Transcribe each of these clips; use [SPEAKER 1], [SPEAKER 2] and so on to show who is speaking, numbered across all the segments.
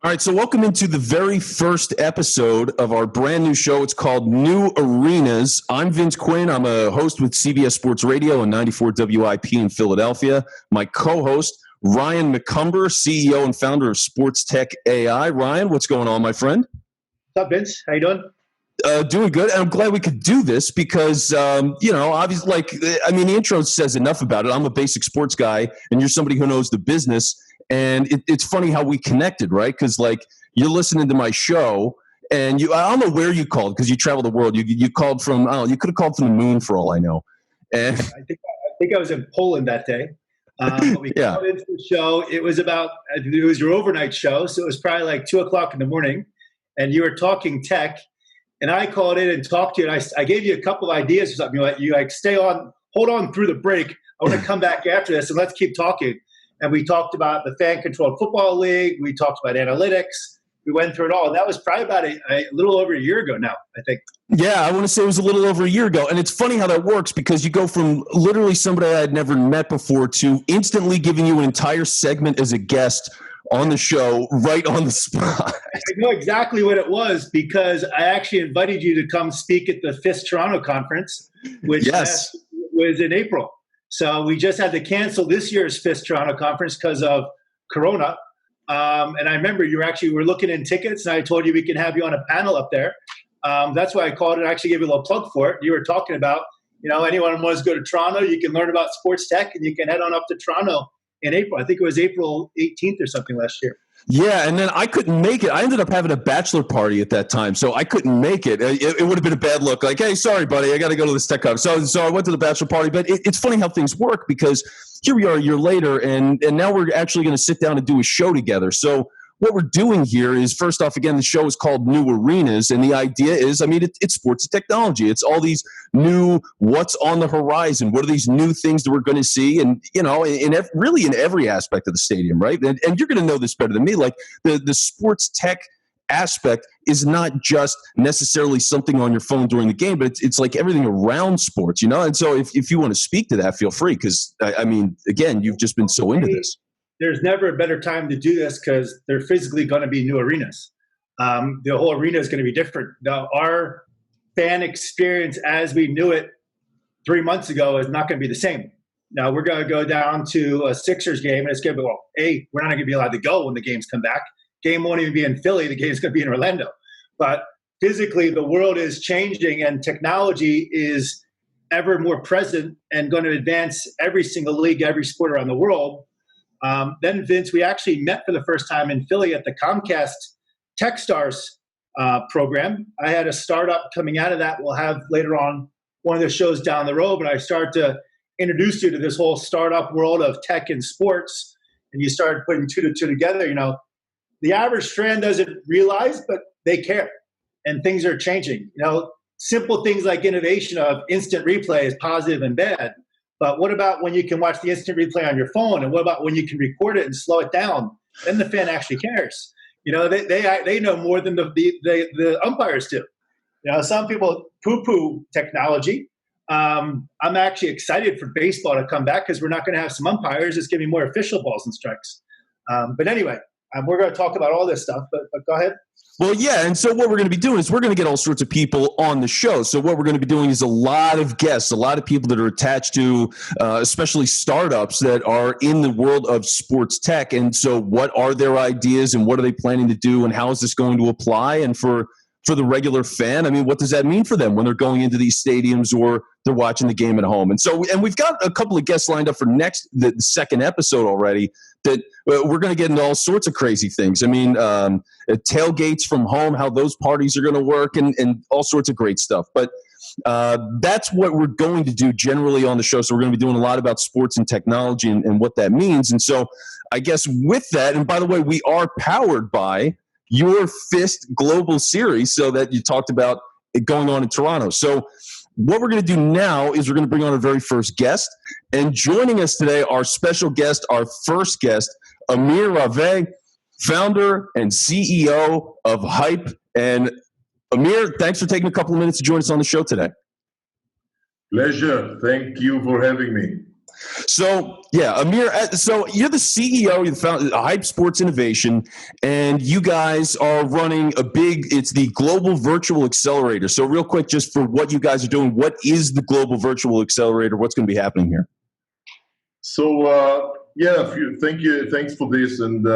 [SPEAKER 1] All right, so welcome into the very first episode of our brand new show. It's called New Arenas. I'm Vince Quinn. I'm a host with CBS Sports Radio and 94 WIP in Philadelphia. My co-host, Ryan McCumber, CEO and founder of Sports Tech AI. Ryan, what's going on, my friend?
[SPEAKER 2] What's up, Vince? How you doing?
[SPEAKER 1] Doing good. And I'm glad we could do this because, obviously, the intro says enough about it. I'm a basic sports guy, and you're somebody who knows the business. And it's funny how we connected, right? Because, you're listening to my show, and I don't know where you called because you travel the world. You called from, you could have called from the moon for all I know. And
[SPEAKER 2] I think I was in Poland that day. But we called into the show. It was your overnight show, so it was probably like 2 o'clock in the morning, and you were talking tech. And I called in and talked to you, and I gave you a couple of ideas or something. You stay on, hold on through the break. I want to come back after this, and let's keep talking. And we talked about the fan-controlled football league. We talked about analytics. We went through it all. And that was probably about a little over a year ago now, I think.
[SPEAKER 1] Yeah, I want to say it was a little over a year ago. And it's funny how that works because you go from literally somebody I had never met before to instantly giving you an entire segment as a guest on the show right on the spot.
[SPEAKER 2] I know exactly what it was because I actually invited you to come speak at the FIST Toronto conference, which was in April. So we just had to cancel this year's FIST Toronto conference because of Corona. And I remember we're looking in tickets, and I told you we can have you on a panel up there. That's why I called and actually gave you a little plug for it. You were talking about, anyone who wants to go to Toronto, you can learn about sports tech, and you can head on up to Toronto in April. I think it was April 18th or something last year.
[SPEAKER 1] Yeah, and then I couldn't make it. I ended up having a bachelor party at that time, so I couldn't make it. It would have been a bad look. Like, hey, sorry, buddy, I got to go to this tech conference. So I went to the bachelor party. But it's funny how things work because here we are a year later, and now we're actually going to sit down and do a show together. So what we're doing here is, first off, again, the show is called New Arenas, and the idea is, it's sports and technology. It's all these new, what's on the horizon? What are these new things that we're going to see? And, really in every aspect of the stadium, right? And you're going to know this better than me. Like the sports tech aspect is not just necessarily something on your phone during the game, but it's like everything around sports, And so if you want to speak to that, feel free, because, again, you've just been so into this.
[SPEAKER 2] There's never a better time to do this because they're physically going to be new arenas. The whole arena is going to be different. Now, our fan experience as we knew it 3 months ago is not going to be the same. Now, we're going to go down to a Sixers game, and it's going to be, we're not going to be allowed to go when the games come back. Game won't even be in Philly. The game's going to be in Orlando. But physically, the world is changing, and technology is ever more present and going to advance every single league, every sport around the world. Then, Vince, we actually met for the first time in Philly at the Comcast TechStars program. I had a startup coming out of that. We'll have later on one of the shows down the road, but I started to introduce you to this whole startup world of tech and sports, and you started putting two to two together. The average fan doesn't realize, but they care, and things are changing. Simple things like innovation of instant replay is positive and bad. But what about when you can watch the instant replay on your phone? And what about when you can record it and slow it down? Then the fan actually cares. They know more than the umpires do. Some people poo-poo technology. I'm actually excited for baseball to come back because we're not going to have some umpires. It's going to be more official balls and strikes. But anyway, we're going to talk about all this stuff. But go ahead.
[SPEAKER 1] Well, yeah, and so what we're going to be doing is we're going to get all sorts of people on the show. So what we're going to be doing is a lot of guests, a lot of people that are attached to especially startups that are in the world of sports tech. And so what are their ideas and what are they planning to do and how is this going to apply? And for the regular fan, what does that mean for them when they're going into these stadiums or they're watching the game at home? And we've got a couple of guests lined up for the second episode already that we're going to get into all sorts of crazy things. Tailgates from home, how those parties are going to work and all sorts of great stuff. But that's what we're going to do generally on the show. So we're going to be doing a lot about sports and technology and what that means. And so I guess with that, and by the way, we are powered by your FIST Global Series, so that you talked about it going on in Toronto. So what we're going to do now is we're going to bring on our very first guest. And joining us today, our special guest, our first guest, Amir Raveh, founder and CEO of Hype. And Amir, thanks for taking a couple of minutes to join us on the show today.
[SPEAKER 3] Pleasure. Thank you for having me.
[SPEAKER 1] So, yeah, Amir, so you're the CEO, you're the founder of Hype Sports Innovation, and you guys are running it's the Global Virtual Accelerator. So real quick, just for what you guys are doing, what is the Global Virtual Accelerator? What's going to be happening here?
[SPEAKER 3] So, thank you. Thanks for this. And,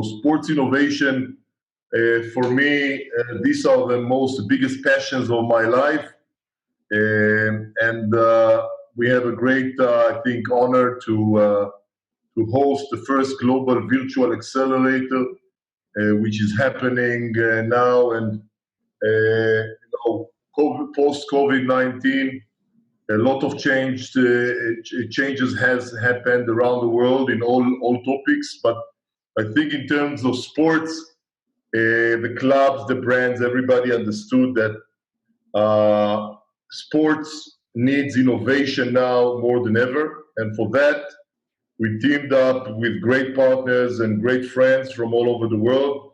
[SPEAKER 3] sports innovation, for me, these are the biggest passions of my life. We have a great, honor to host the first Global Virtual Accelerator, which is happening now. And, post-COVID-19, a lot of changes has happened around the world in all topics. But I think in terms of sports, the clubs, the brands, everybody understood that sports needs innovation now more than ever. And for that, we teamed up with great partners and great friends from all over the world.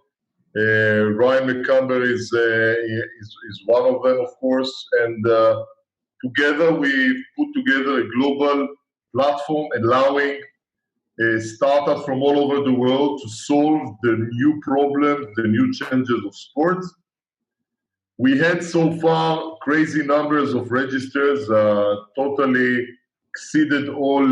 [SPEAKER 3] Ryan McCumber is one of them, of course. And together, we put together a global platform allowing startups from all over the world to solve the new problems, the new challenges of sports. We had so far crazy numbers of registers, totally exceeded all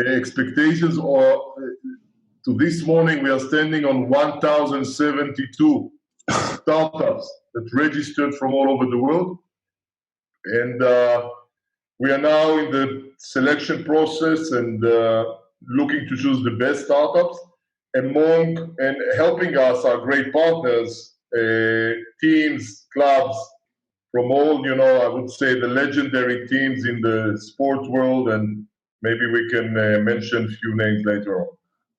[SPEAKER 3] expectations. To this morning, we are standing on 1,072 startups that registered from all over the world. And we are now in the selection process and looking to choose the best startups. And helping us are great partners, teams, clubs from all, I would say the legendary teams in the sport world, and maybe we can mention a few names later on.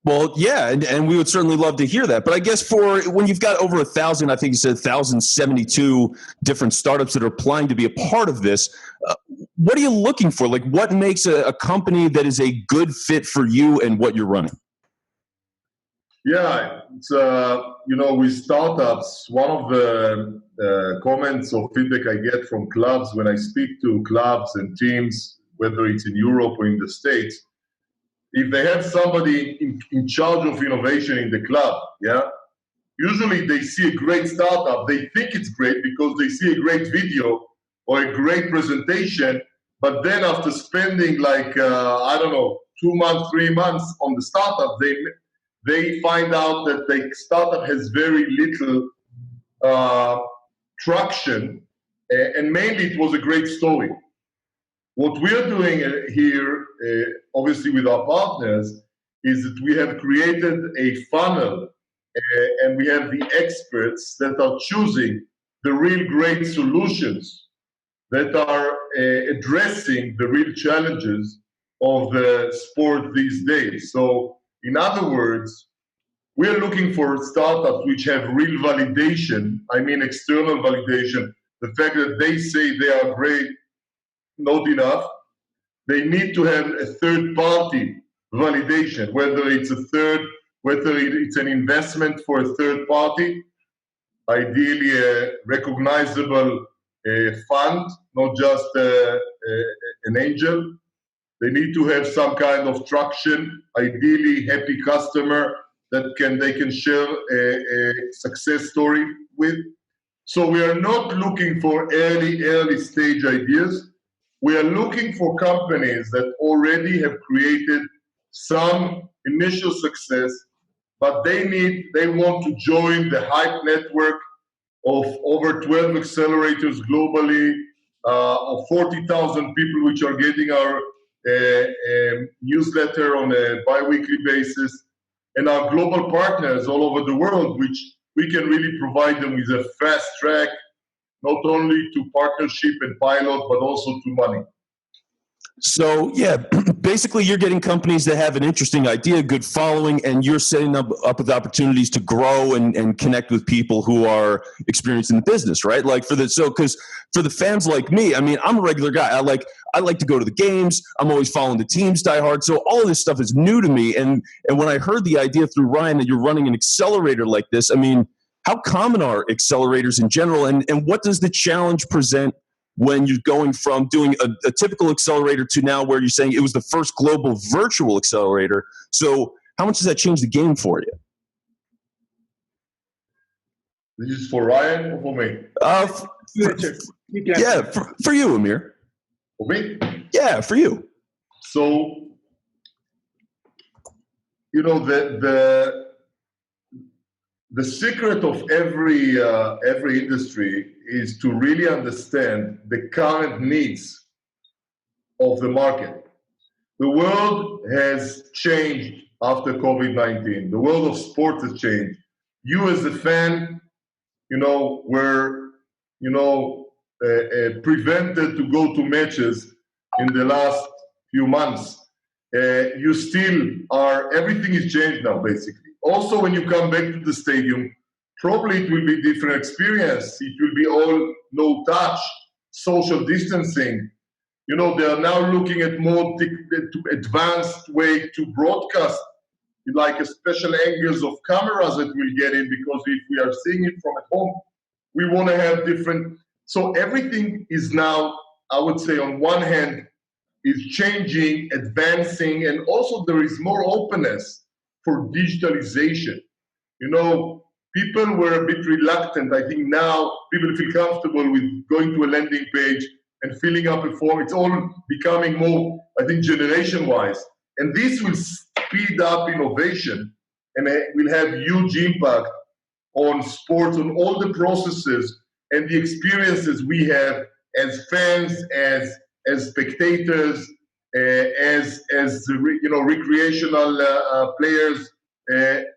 [SPEAKER 1] Well, yeah, and we would certainly love to hear that. But I guess for when you've got over 1,000, I think you said 1,072 different startups that are applying to be a part of this, what are you looking for? Like, what makes a company that is a good fit for you and what you're running?
[SPEAKER 3] Yeah, it's, with startups, one of the comments or feedback I get from clubs when I speak to clubs and teams, whether it's in Europe or in the States, if they have somebody in charge of innovation in the club, usually they see a great startup. They think it's great because they see a great video or a great presentation, but then after spending 2 months, 3 months on the startup, they find out that the startup has very little traction, and mainly it was a great story. What we are doing here, obviously with our partners, is that we have created a funnel and we have the experts that are choosing the real great solutions that are addressing the real challenges of the sport these days. So, in other words, we are looking for startups which have real validation, I mean external validation, the fact that they say they are great, not enough. They need to have a third-party validation, whether it's an investment for a third party, ideally a recognizable fund, not just an angel. They need to have some kind of traction, ideally happy customer that they can share a success story with. So we are not looking for early stage ideas. We are looking for companies that already have created some initial success, but they want to join the Hype network of over 12 accelerators globally, of 40,000 people which are getting our newsletter on a bi-weekly basis, and our global partners all over the world, which we can really provide them with a fast track, not only to partnership and pilot, but also to money.
[SPEAKER 1] So, yeah, basically you're getting companies that have an interesting idea, good following, and you're setting them up with opportunities to grow and connect with people who are experienced in the business, right? Because for the fans like me, I mean, I'm a regular guy. I like to go to the games. I'm always following the teams die hard. So all of this stuff is new to me. And when I heard the idea through Ryan that you're running an accelerator like this, I mean, how common are accelerators in general, and what does the challenge present when you're going from doing a typical accelerator to now where you're saying it was the first global virtual accelerator. So how much does that change the game for you?
[SPEAKER 3] This is for Ryan or for me?
[SPEAKER 1] Yeah, for you, Amir.
[SPEAKER 3] For me?
[SPEAKER 1] Yeah, for you.
[SPEAKER 3] So, you know, the secret of every industry is to really understand the current needs of the market. The world has changed after COVID-19. The world of sports has changed. You as a fan, were, prevented to go to matches in the last few months. You still are, everything is changed now, basically. Also, when you come back to the stadium, probably it will be a different experience. It will be all no touch, social distancing. They are now looking at more advanced way to broadcast, like a special angles of cameras that we'll get in, because if we are seeing it from at home, we want to have different. So everything is now, I would say, on one hand, is changing, advancing, and also there is more openness for digitalization. People were a bit reluctant. I think now people feel comfortable with going to a landing page and filling up a form. It's all becoming more, I think, generation-wise. And this will speed up innovation, and it will have huge impact on sports, on all the processes and the experiences we have as fans, as spectators, as recreational players.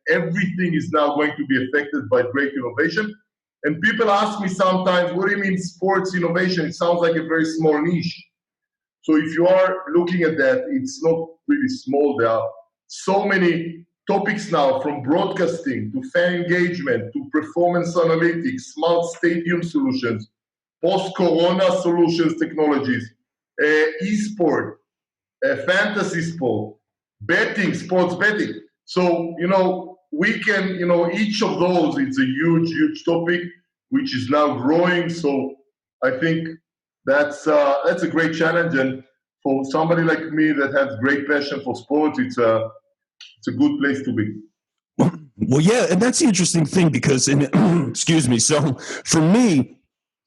[SPEAKER 3] Everything is now going to be affected by great innovation. And people ask me sometimes, what do you mean sports innovation? It sounds like a very small niche. So if you are looking at that, it's not really small. There are so many topics now, from broadcasting to fan engagement to performance analytics, smart stadium solutions, post-corona solutions technologies, e-sport, fantasy sport, betting, sports betting. So, we can, each of those, it's a huge, huge topic, which is now growing. So I think that's a great challenge. And for somebody like me that has great passion for sports, it's a good place to be.
[SPEAKER 1] Well, yeah, and that's the interesting thing because, excuse me, so for me,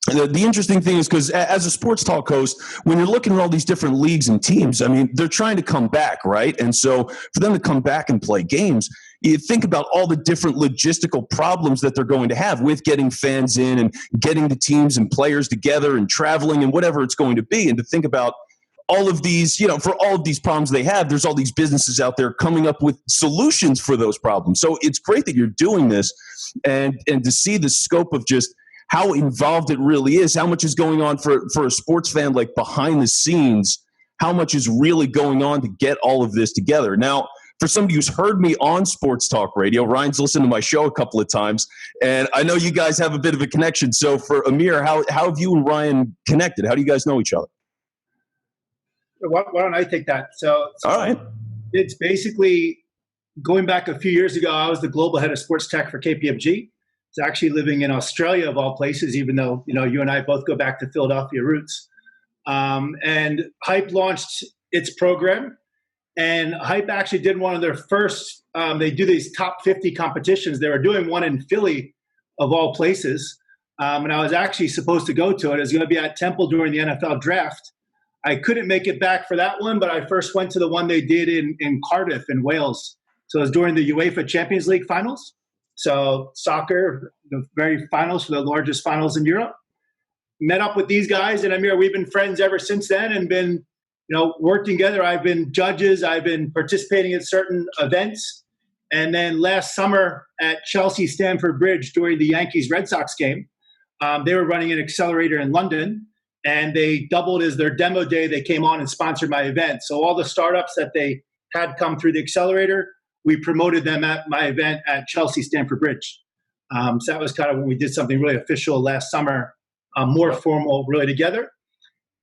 [SPEAKER 1] the interesting thing is because as a sports talk host, when you're looking at all these different leagues and teams, I mean, they're trying to come back, right? And so for them to come back and play games, you think about all the different logistical problems that they're going to have with getting fans in and getting the teams and players together and traveling and whatever it's going to be. And to think about all of these, for all of these problems they have, there's all these businesses out there coming up with solutions for those problems. So it's great that you're doing this, and to see the scope of just how involved it really is, how much is going on for a sports fan, like behind the scenes, how much is really going on to get all of this together. Now, for somebody who's heard me on Sports Talk Radio, Ryan's listened to my show a couple of times, and I know you guys have a bit of a connection. So for Amir, how have you and Ryan connected? How do you guys know each other?
[SPEAKER 2] Why don't I take that? So
[SPEAKER 1] all right.
[SPEAKER 2] It's basically going back a few years ago, I was the global head of sports tech for KPMG. It's actually living in Australia of all places, even though, you and I both go back to Philadelphia roots. And Hype launched its program, and Hype actually did one of their first, they do these top 50 competitions. They were doing one in Philly of all places. And I was actually supposed to go to it. It was going to be at Temple during the NFL draft. I couldn't make it back for that one, but I first went to the one they did in Cardiff in Wales. So it was during the UEFA Champions League finals. So soccer, the very finals, for the largest finals in Europe. Met up with these guys, and Amir, we've been friends ever since then and been, worked together. I've been judges. I've been participating at certain events. And then last summer at Chelsea Stamford Bridge during the Yankees-Red Sox game, they were running an accelerator in London, and they doubled as their demo day. They came on and sponsored my event. So all the startups that they had come through the accelerator, we promoted them at my event at Chelsea Stamford Bridge. So that was kind of when we did something really official last summer, more formal, really together.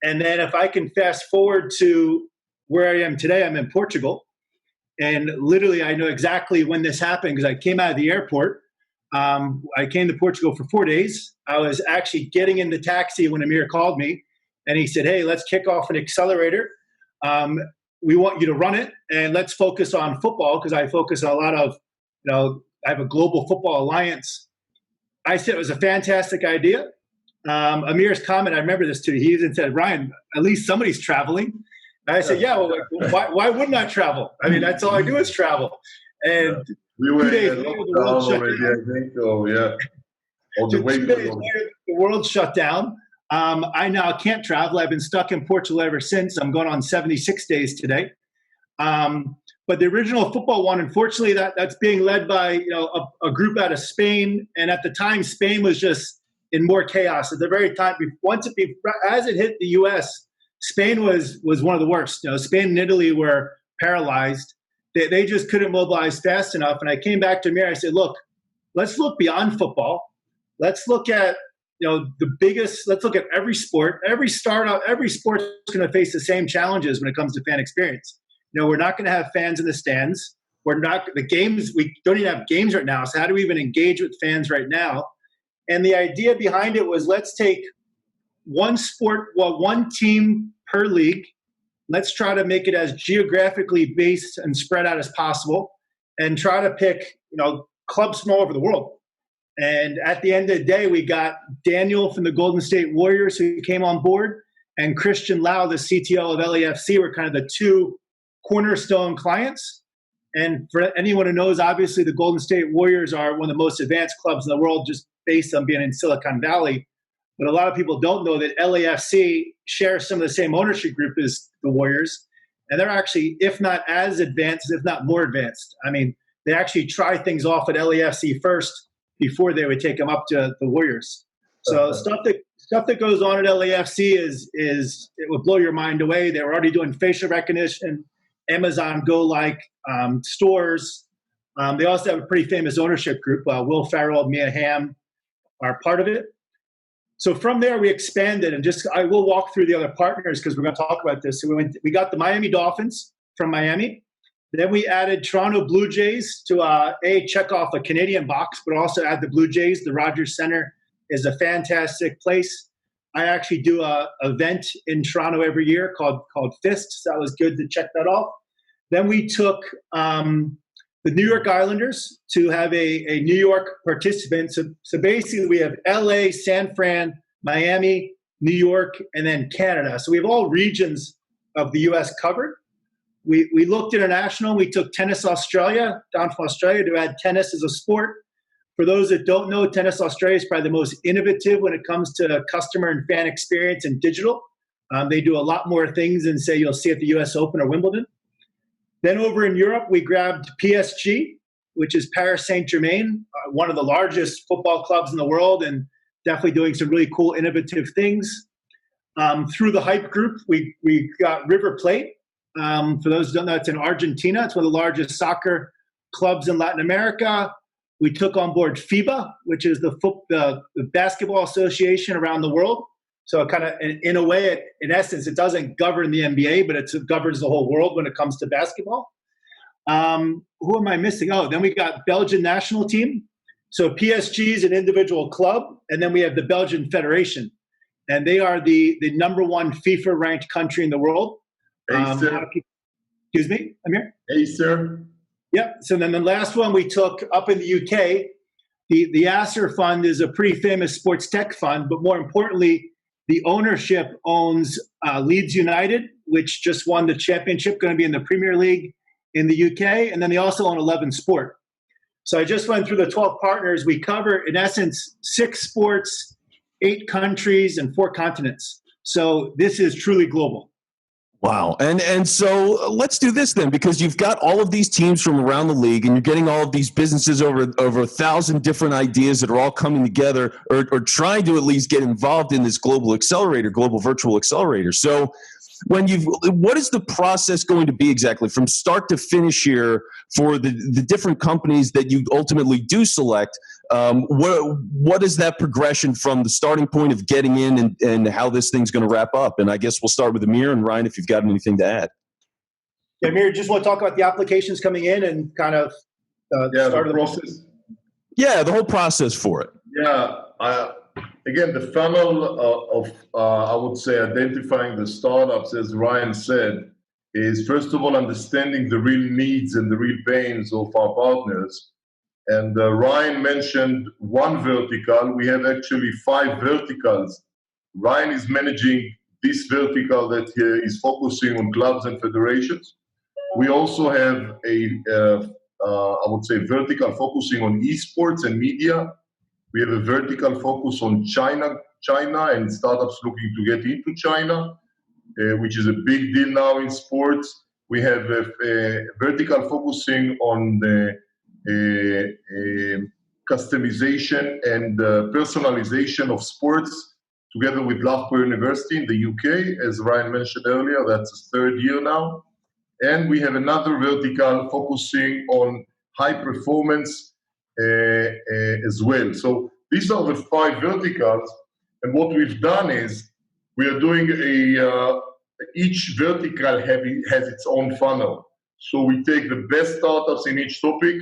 [SPEAKER 2] And then if I can fast forward to where I am today, I'm in Portugal. And literally, I know exactly when this happened because I came out of the airport. I came to Portugal for 4 days. I was actually getting in the taxi when Amir called me. and he said, hey, let's kick off an accelerator. We want you to run it, and let's focus on football, because I focus on a lot of, I have a global football alliance. I said it was a fantastic idea. Amir's comment, I remember this too. He even said, Ryan, at least somebody's traveling. And I said, yeah, well, why wouldn't I travel? I mean, that's all I do is travel. And
[SPEAKER 3] we were
[SPEAKER 2] 2 days later, the world shut down.
[SPEAKER 3] I think so, yeah.
[SPEAKER 2] 2 days later, the world shut down. I now can't travel. I've been stuck in Portugal ever since. I'm going on 76 days today. But the original football one, unfortunately, that's being led by a group out of Spain. And at the time, Spain was just in more chaos. At the very time, as it hit the U.S., Spain was one of the worst. Spain and Italy were paralyzed. They just couldn't mobilize fast enough. And I came back to Amir. I said, look, let's look beyond football. Let's look at let's look at every sport, every startup, every sport is going to face the same challenges when it comes to fan experience. We're not going to have fans in the stands. We don't even have games right now. So how do we even engage with fans right now? And the idea behind it was, let's take one sport, one team per league. Let's try to make it as geographically based and spread out as possible, and try to pick, clubs from all over the world. And at the end of the day, we got Daniel from the Golden State Warriors, who came on board, and Christian Lau, the CTO of LAFC, were kind of the two cornerstone clients. And for anyone who knows, obviously the Golden State Warriors are one of the most advanced clubs in the world, just based on being in Silicon Valley. But a lot of people don't know that LAFC shares some of the same ownership group as the Warriors. And they're actually, if not as advanced, if not more advanced. I mean, they actually try things off at LAFC first before they would take them up to the Warriors. So stuff that goes on at LAFC is it would blow your mind away. They're already doing facial recognition, Amazon Go-like stores. They also have a pretty famous ownership group. Will Ferrell, Mia Hamm are part of it. So from there, we expanded, and I will walk through the other partners because we're going to talk about this. So we got the Miami Dolphins from Miami. Then we added Toronto Blue Jays to check off a Canadian box, but also add the Blue Jays. The Rogers Center is a fantastic place. I actually do an event in Toronto every year called Fists. That was good to check that off. Then we took the New York Islanders to have a New York participant. So basically we have LA, San Fran, Miami, New York, and then Canada. So we have all regions of the US covered. We looked international. We took Tennis Australia, down from Australia, to add tennis as a sport. For those that don't know, Tennis Australia is probably the most innovative when it comes to customer and fan experience and digital. They do a lot more things than, say, you'll see at the US Open or Wimbledon. Then over in Europe, we grabbed PSG, which is Paris Saint-Germain, one of the largest football clubs in the world, and definitely doing some really cool, innovative things. Through the Hype Group, we got River Plate. For those who don't know, it's in Argentina. It's one of the largest soccer clubs in Latin America. We took on board FIBA, which is the basketball association around the world. So kind of, in a way, in essence, it doesn't govern the NBA, but it governs the whole world when it comes to basketball. Who am I missing? Oh, then we got Belgian national team. So PSG is an individual club, and then we have the Belgian Federation. And they are the number one FIFA-ranked country in the world. Excuse me, Amir?
[SPEAKER 3] Acer.
[SPEAKER 2] Yep. So then the last one we took up in the UK, the Acer Fund is a pretty famous sports tech fund, but more importantly, the ownership owns Leeds United, which just won the championship, going to be in the Premier League in the UK, and then they also own 11 Sport. So I just went through the 12 partners. We cover, in essence, 6 sports, 8 countries, and 4 continents. So this is truly global.
[SPEAKER 1] Wow. And so let's do this then, because you've got all of these teams from around the league, and you're getting all of these businesses over 1,000 different ideas that are all coming together or trying to at least get involved in this global accelerator, global virtual accelerator. So what is the process going to be exactly from start to finish here for the different companies that you ultimately do select? What is that progression from the starting point of getting in and how this thing's going to wrap up? And I guess we'll start with Amir, and Ryan, if you've got anything to add.
[SPEAKER 2] Yeah, Amir, just want to talk about the applications coming in and kind of start of the process.
[SPEAKER 1] Yeah, the whole process for it.
[SPEAKER 3] Yeah, again, the funnel of I would say, identifying the startups, as Ryan said, is first of all understanding the real needs and the real pains of our partners. And Ryan mentioned one vertical. We have actually 5 verticals. Ryan is managing this vertical that is focusing on clubs and federations. We also have I would say, vertical focusing on esports and media. We have a vertical focus on China and startups looking to get into China, which is a big deal now in sports. We have a vertical focusing on the customization and personalization of sports, together with Loughborough University in the UK, as Ryan mentioned earlier. That's his 3rd year now. And we have another vertical focusing on high performance as well. So these are the 5 verticals. And what we've done is we are doing each vertical has its own funnel. So we take the best startups in each topic,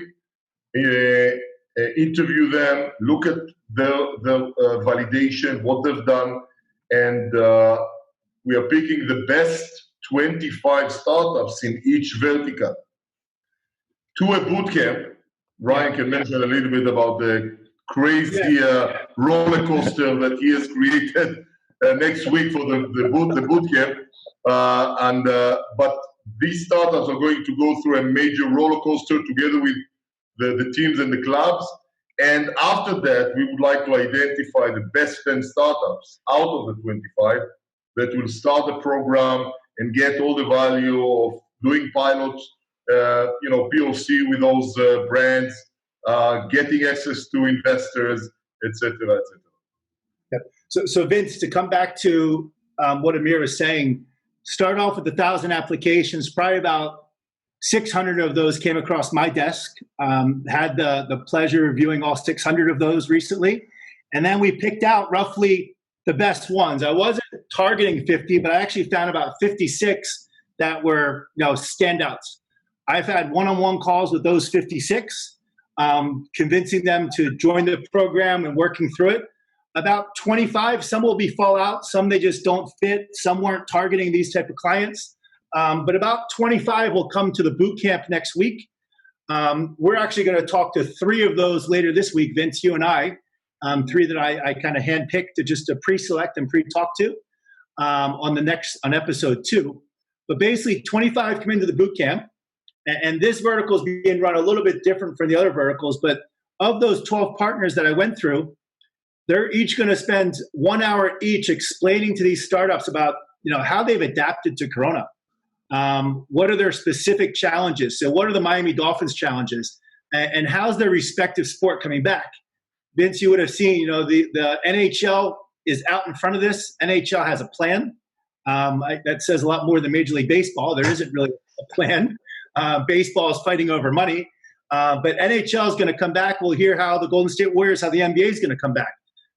[SPEAKER 3] interview them, look at their validation, what they've done, and we are picking the best 25 startups in each vertical to a boot camp. Ryan can mention a little bit about the crazy roller coaster that he has created next week for the boot camp. But these startups are going to go through a major roller coaster together with the teams and the clubs. And after that, we would like to identify the best 10 startups out of the 25 that will start the program and get all the value of doing pilots, POC with those brands, getting access to investors, etc., etc.
[SPEAKER 2] Yep. So Vince, to come back to what Amir was saying, start off with 1,000 applications. Probably about 600 of those came across my desk. Had the pleasure of reviewing all 600 of those recently, and then we picked out roughly the best ones. I wasn't targeting 50, but I actually found about 56 that were standouts. I've had one-on-one calls with those 56, convincing them to join the program and working through it. About 25, some will be fallout, some they just don't fit, some weren't targeting these type of clients. But about 25 will come to the boot camp next week. We're actually going to talk to 3 of those later this week, Vince, you and I. 3 that I kind of handpicked to pre-select and pre-talk to on episode 2. But basically, 25 come into the boot camp, and this vertical is being run a little bit different from the other verticals. But of those 12 partners that I went through, they're each going to spend 1 hour each explaining to these startups about how they've adapted to Corona. What are their specific challenges? So what are the Miami Dolphins challenges? And how's their respective sport coming back? Vince, you would have seen, the NHL is out in front of this. NHL has a plan. That says a lot more than Major League Baseball. There isn't really a plan. Baseball is fighting over money. But NHL is going to come back. We'll hear how the Golden State Warriors, how the NBA is going to come back.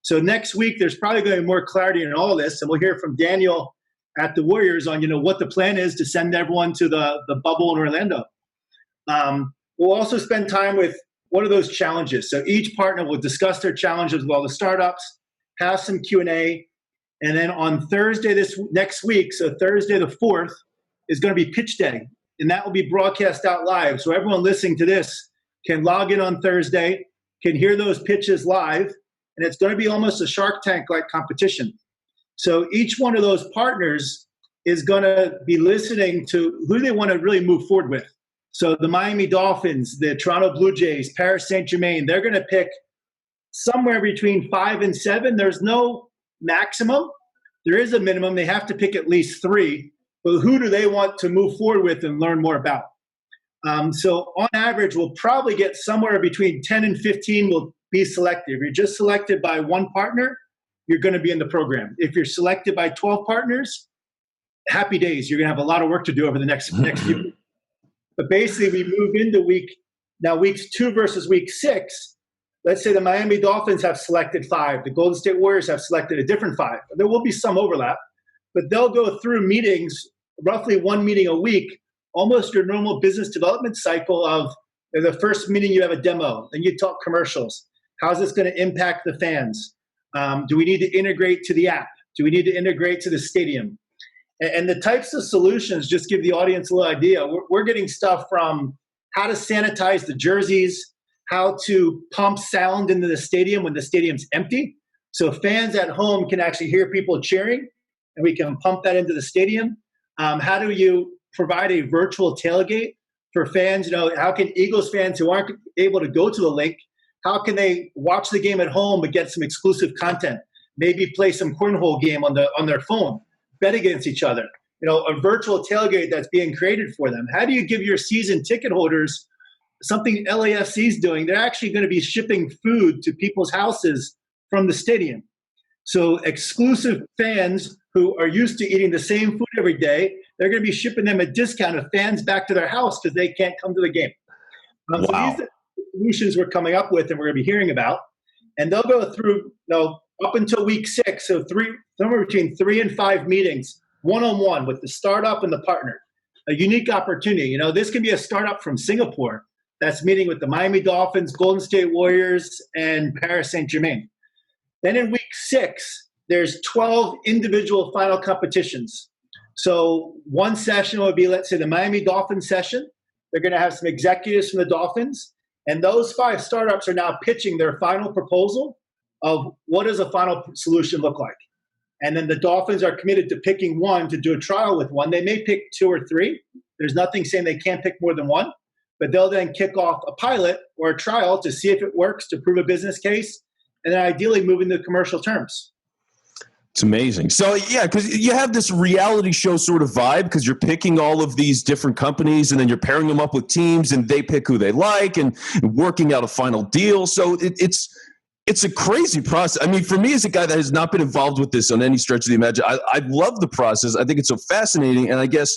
[SPEAKER 2] So next week, there's probably going to be more clarity in all this. And we'll hear from Daniel at the Warriors on, what the plan is to send everyone to the bubble in Orlando. We'll also spend time with what are those challenges. So each partner will discuss their challenges with all the startups, have some Q&A, and then on Thursday next week, so Thursday the 4th, is going to be pitch day, and that will be broadcast out live. So everyone listening to this can log in on Thursday, can hear those pitches live, and it's going to be almost a Shark Tank-like competition. So each one of those partners is going to be listening to who they want to really move forward with. So the Miami Dolphins, the Toronto Blue Jays, Paris Saint-Germain, they're going to pick somewhere between 5 and 7. There's no maximum. There is a minimum. They have to pick at least 3. But who do they want to move forward with and learn more about? So on average, we'll probably get somewhere between 10 and 15 will be selected. If you're just selected by one partner, you're going to be in the program. If you're selected by 12 partners, happy days. You're going to have a lot of work to do over the next few. But basically, we move into weeks 2 versus week 6. Let's say the Miami Dolphins have selected 5. The Golden State Warriors have selected a different 5. There will be some overlap, but they'll go through meetings, roughly 1 meeting a week, almost your normal business development cycle of the first meeting you have a demo, then you talk commercials. How's this going to impact the fans? Do we need to integrate to the app? Do we need to integrate to the stadium? And the types of solutions, just give the audience a little idea. We're getting stuff from how to sanitize the jerseys, how to pump sound into the stadium when the stadium's empty. So fans at home can actually hear people cheering, and we can pump that into the stadium. How do you provide a virtual tailgate for fans? How can Eagles fans who aren't able to go to the link, how can they watch the game at home but get some exclusive content? Maybe play some cornhole game on their phone, bet against each other. A virtual tailgate that's being created for them. How do you give your season ticket holders something LAFC is doing? They're actually going to be shipping food to people's houses from the stadium. So exclusive fans who are used to eating the same food every day, they're going to be shipping them a discount of fans back to their house because they can't come to the game.
[SPEAKER 1] Wow.
[SPEAKER 2] So these are the solutions we're coming up with and we're going to be hearing about. And they'll go through up until week 6, so somewhere between 3 and 5 meetings, one-on-one with the startup and the partner. A unique opportunity. This can be a startup from Singapore that's meeting with the Miami Dolphins, Golden State Warriors, and Paris Saint-Germain. Then in week 6, there's 12 individual final competitions. So one session would be, let's say, the Miami Dolphins session. They're going to have some executives from the Dolphins. And those 5 startups are now pitching their final proposal of what does a final solution look like. And then the Dolphins are committed to picking one to do a trial with one. They may pick 2 or 3. There's nothing saying they can't pick more than one. But they'll then kick off a pilot or a trial to see if it works, to prove a business case, and then ideally move into commercial terms.
[SPEAKER 1] It's amazing. So, yeah, because you have this reality show sort of vibe because you're picking all of these different companies and then you're pairing them up with teams and they pick who they like and working out a final deal. So it's a crazy process. I mean, for me as a guy that has not been involved with this on any stretch of the imagination, I love the process. I think it's so fascinating. And I guess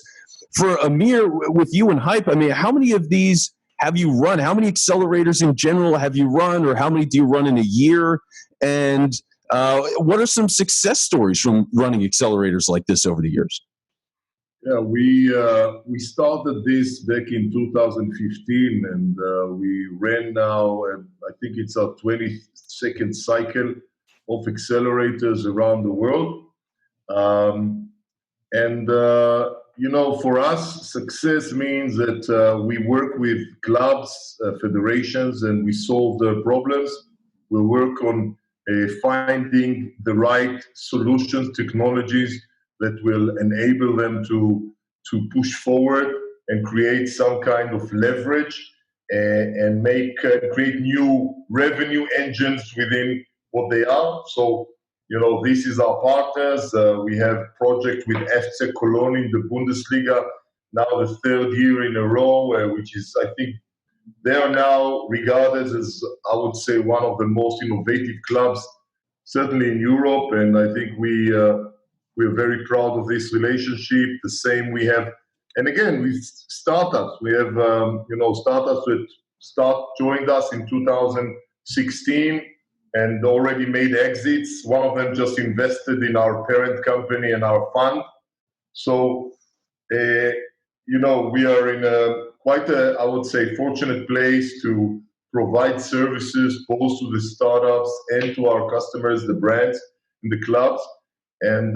[SPEAKER 1] for Amir, with you and Hype, I mean, how many of these have you run? How many accelerators in general have you run, or how many do you run in a year? And what are some success stories from running accelerators like this over the years?
[SPEAKER 3] Yeah, we started this back in 2015, and we ran now, I think it's our 22nd cycle of accelerators around the world. For us, success means that we work with clubs, federations, and we solve the problems. We work on finding the right solutions, technologies that will enable them to push forward and create some kind of leverage and create new revenue engines within what they are. So, this is our partners. We have project with FC Cologne in the Bundesliga, now the 3rd year in a row, which is, I think, they are now regarded as, I would say, one of the most innovative clubs, certainly in Europe. And I think we're very proud of this relationship. The same we have, and again, with startups. We have, startups that joined us in 2016 and already made exits. One of them just invested in our parent company and our fund. So, we are in quite a, I would say, fortunate place to provide services both to the startups and to our customers, the brands and the clubs, and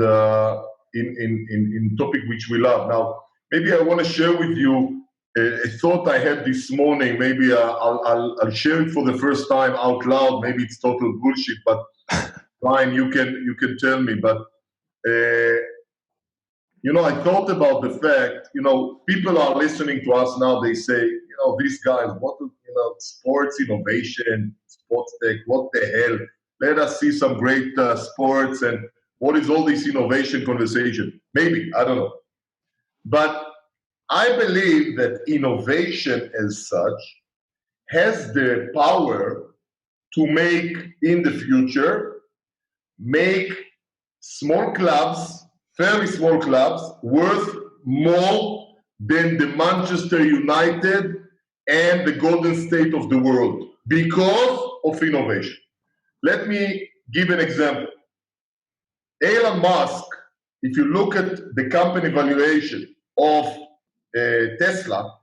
[SPEAKER 3] in topic which we love. Now, maybe I want to share with you a thought I had this morning. Maybe I'll share it for the first time out loud. Maybe it's total bullshit, but Ryan, you can tell me. But I thought about the fact, people are listening to us now. They say, these guys, sports innovation, sports tech, what the hell? Let us see some great sports, and what is all this innovation conversation? Maybe, I don't know. But I believe that innovation as such has the power to make, in the future, small clubs, fairly small clubs, worth more than the Manchester United and the Golden State of the world because of innovation. Let me give an example. Elon Musk, if you look at the company valuation of Tesla,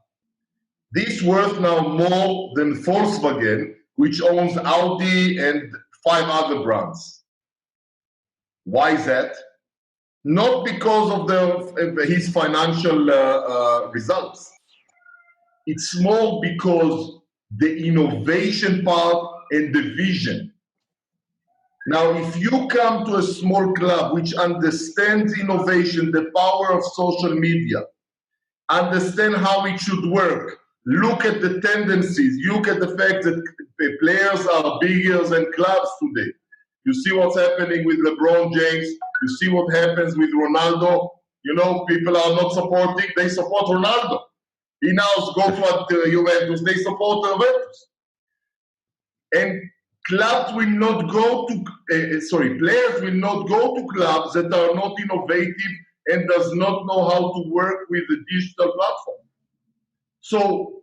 [SPEAKER 3] this worth now more than Volkswagen, which owns Audi and 5 other brands. Why is that? Not because of his financial results. It's more because the innovation part and the vision. Now, if you come to a small club which understands innovation, the power of social media, understand how it should work, look at the tendencies, look at the fact that the players are bigger than clubs today. You see what's happening with LeBron James, you see what happens with Ronaldo. You know, people are not supporting, they support Ronaldo. He now goes to Juventus, they support Juventus. And clubs will not go to, players will not go to clubs that are not innovative and does not know how to work with the digital platform. So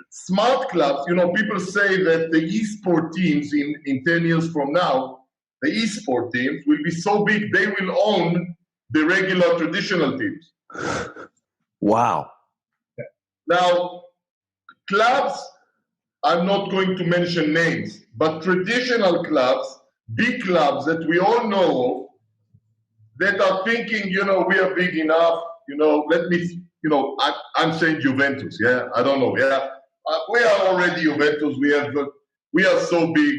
[SPEAKER 3] smart clubs, you know, people say that the esport teams in 10 years from now, the esport teams will be so big they will own the regular traditional teams.
[SPEAKER 1] Wow.
[SPEAKER 3] Now, clubs, I'm not going to mention names, but traditional clubs, big clubs that we all know of, that are thinking, you know, we are big enough, you know, let me, you know, I'm saying Juventus, yeah, I don't know, yeah. We are already Juventus, we are so big.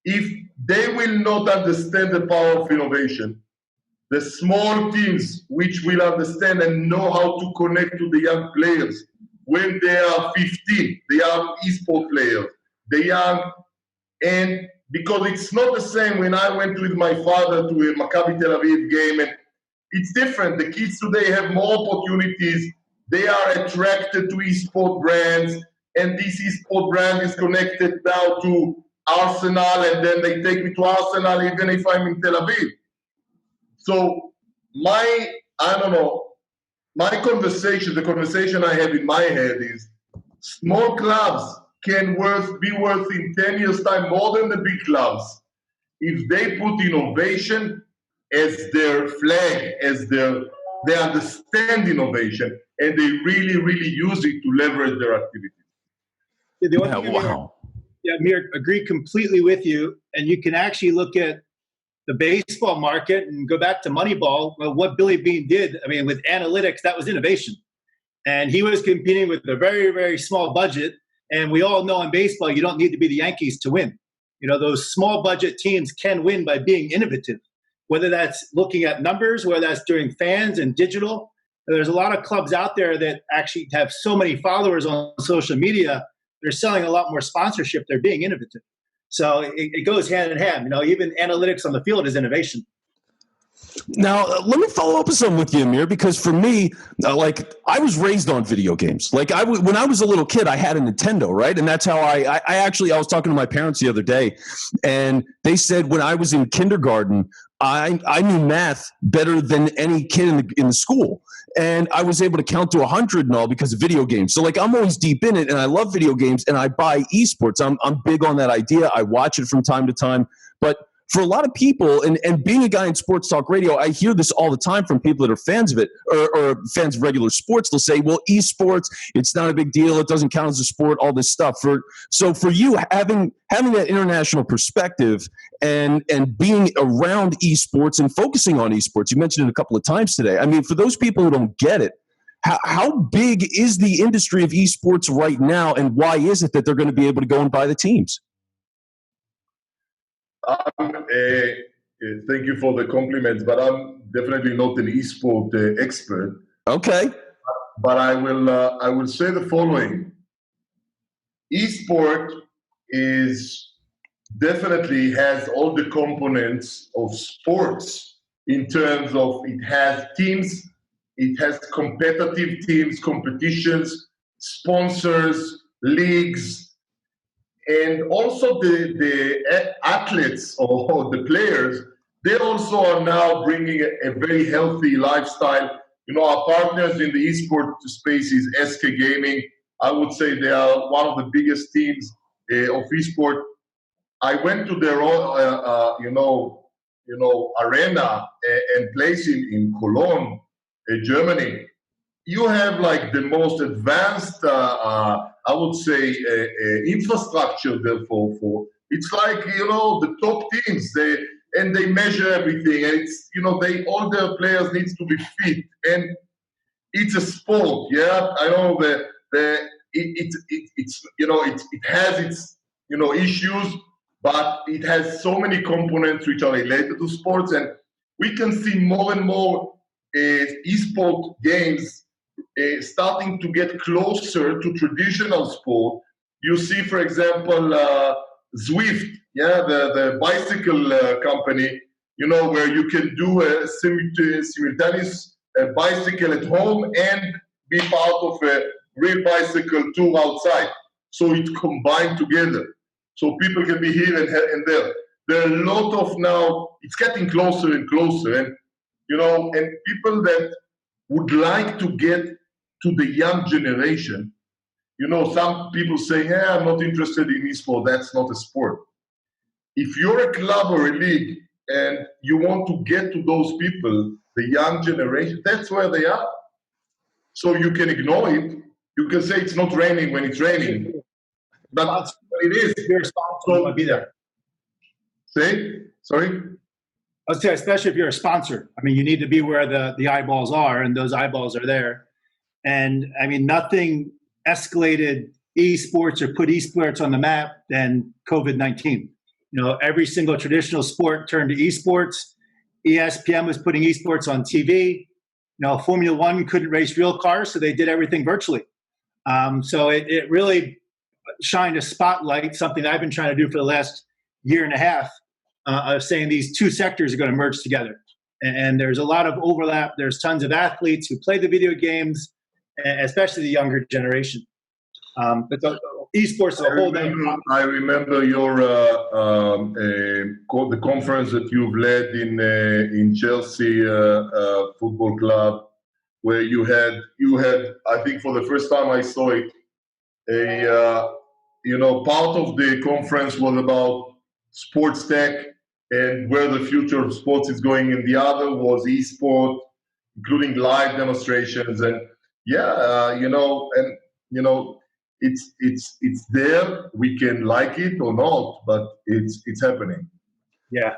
[SPEAKER 3] If they will not understand the power of innovation, the small teams which will understand and know how to connect to the young players when they are 15, the young esport players, the young, and because it's not the same when I went with my father to a Maccabi Tel Aviv game, and it's different. The kids today have more opportunities. They are attracted to esport brands, and this esport brand is connected now to Arsenal, and then they take me to Arsenal even if I'm in Tel Aviv. So the conversation I have in my head is small clubs can be worth in 10 years' time more than the big clubs if they put innovation as their flag, they understand innovation, and they really, really use it to leverage their activities.
[SPEAKER 1] Wow.
[SPEAKER 2] Amir, agree completely with you. And you can actually look at the baseball market and go back to Moneyball. Well, what Billy Beane did, I mean, with analytics, that was innovation. And he was competing with a very, very small budget. And we all know in baseball, you don't need to be the Yankees to win. You know, those small budget teams can win by being innovative, whether that's looking at numbers, whether that's doing fans and digital. There's a lot of clubs out there that actually have so many followers on social media. They're selling a lot more sponsorship. They're being innovative. So it goes hand in hand. You know, even analytics on the field is innovation.
[SPEAKER 1] Now, let me follow up with something with you, Amir, because for me, I was raised on video games. When I was a little kid, I had a Nintendo, right? And that's how I was talking to my parents the other day, and they said when I was in kindergarten, I knew math better than any kid in the school. And I was able to count to 100 and all because of video games. So I'm always deep in it, and I love video games, and I buy esports. I'm big on that idea. I watch it from time to time. But for a lot of people, and being a guy in sports talk radio, I hear this all the time from people that are fans of it or fans of regular sports. They'll say, well, esports, it's not a big deal. It doesn't count as a sport, all this stuff. So for you, having that international perspective and being around esports and focusing on esports, you mentioned it a couple of times today. I mean, for those people who don't get it, how big is the industry of esports right now, and why is it that they're going to be able to go and buy the teams?
[SPEAKER 3] Thank you for the compliments, but I'm definitely not an esport expert.
[SPEAKER 1] Okay.
[SPEAKER 3] But I will say the following. Esport definitely has all the components of sports in terms of it has teams, it has competitive teams, competitions, sponsors, leagues, and also the athletes or the players, they also are now bringing a very healthy lifestyle. You know, our partners in the esport space is SK Gaming. I would say they are one of the biggest teams of esport. I went to their arena and place in Cologne, Germany. You have like the most advanced, I would say, infrastructure there for. It's like, you know, the top teams. and they measure everything, and it's, all the players needs to be fit, and it's a sport. Yeah, I know that it has its issues, but it has so many components which are related to sports, and we can see more and more esport games starting to get closer to traditional sport. You see, for example, Zwift, the bicycle company, where you can do a simultaneous bicycle at home and be part of a real bicycle tour outside. So it's combined together. So people can be here and there. There are a lot of now, it's getting closer and closer. And, and people that would like to get to the young generation, some people say, hey, I'm not interested in esport. That's not a sport. If you're a club or a league and you want to get to those people, the young generation, that's where they are. So you can ignore it. You can say it's not raining when it's raining. But it is.
[SPEAKER 2] If you're a sponsor, you want to be there.
[SPEAKER 3] Say? Sorry?
[SPEAKER 2] I would say, especially if you're a sponsor. I mean, you need to be where the eyeballs are, and those eyeballs are there. And, I mean, nothing escalated esports or put esports on the map than COVID-19. Every single traditional sport turned to esports. ESPN was putting esports on TV. Formula One couldn't race real cars, so they did everything virtually. So it really shined a spotlight, something I've been trying to do for the last year and a half, of saying these two sectors are going to merge together. And there's a lot of overlap. There's tons of athletes who play the video games, especially the younger generation. But the esports is a whole other.
[SPEAKER 3] I remember your the conference that you've led in Chelsea Football Club, where you had I think for the first time I saw it, part of the conference was about sports tech and where the future of sports is going, and the other was esport, including live demonstrations. And it's there. We can like it or not, but it's happening.
[SPEAKER 2] Yeah.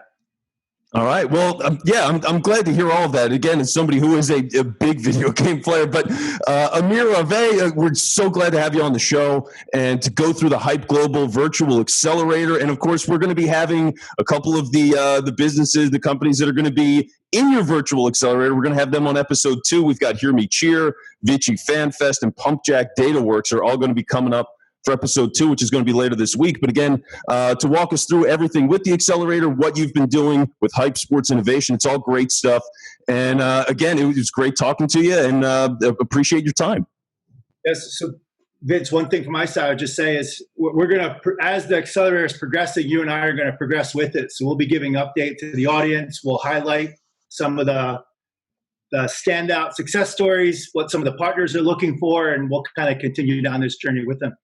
[SPEAKER 1] All right. Well, I'm glad to hear all of that. Again, as somebody who is a big video game player, but Amir Raveh, we're so glad to have you on the show and to go through the Hype Global Virtual Accelerator. And of course, we're going to be having a couple of the businesses, the companies that are going to be in your virtual accelerator. We're going to have them on episode 2. We've got Hear Me Cheer, Vici FanFest, and PumpJack DataWorks are all going to be coming up for episode 2, which is going to be later this week. But again, to walk us through everything with the accelerator, what you've been doing with Hype Sports Innovation, it's all great stuff. And again, it was great talking to you, and appreciate your time.
[SPEAKER 2] Yes. So, Vince, one thing from my side I would just say is we're going to, as the accelerator is progressing, you and I are going to progress with it. So we'll be giving update to the audience. We'll highlight some of the standout success stories, what some of the partners are looking for, and we'll kind of continue down this journey with them.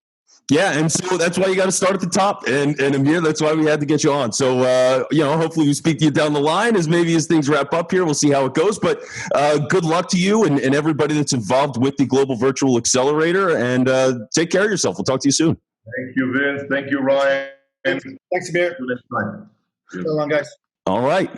[SPEAKER 1] Yeah, and so that's why you got to start at the top. And Amir, that's why we had to get you on. So, hopefully we speak to you down the line as things wrap up here. We'll see how it goes. But good luck to you and everybody that's involved with the Global Virtual Accelerator. And take care of yourself. We'll talk to you soon.
[SPEAKER 3] Thank you, Vince. Thank you, Ryan.
[SPEAKER 2] Thanks, Amir.
[SPEAKER 3] See you next time.
[SPEAKER 2] So long, guys.
[SPEAKER 1] All right.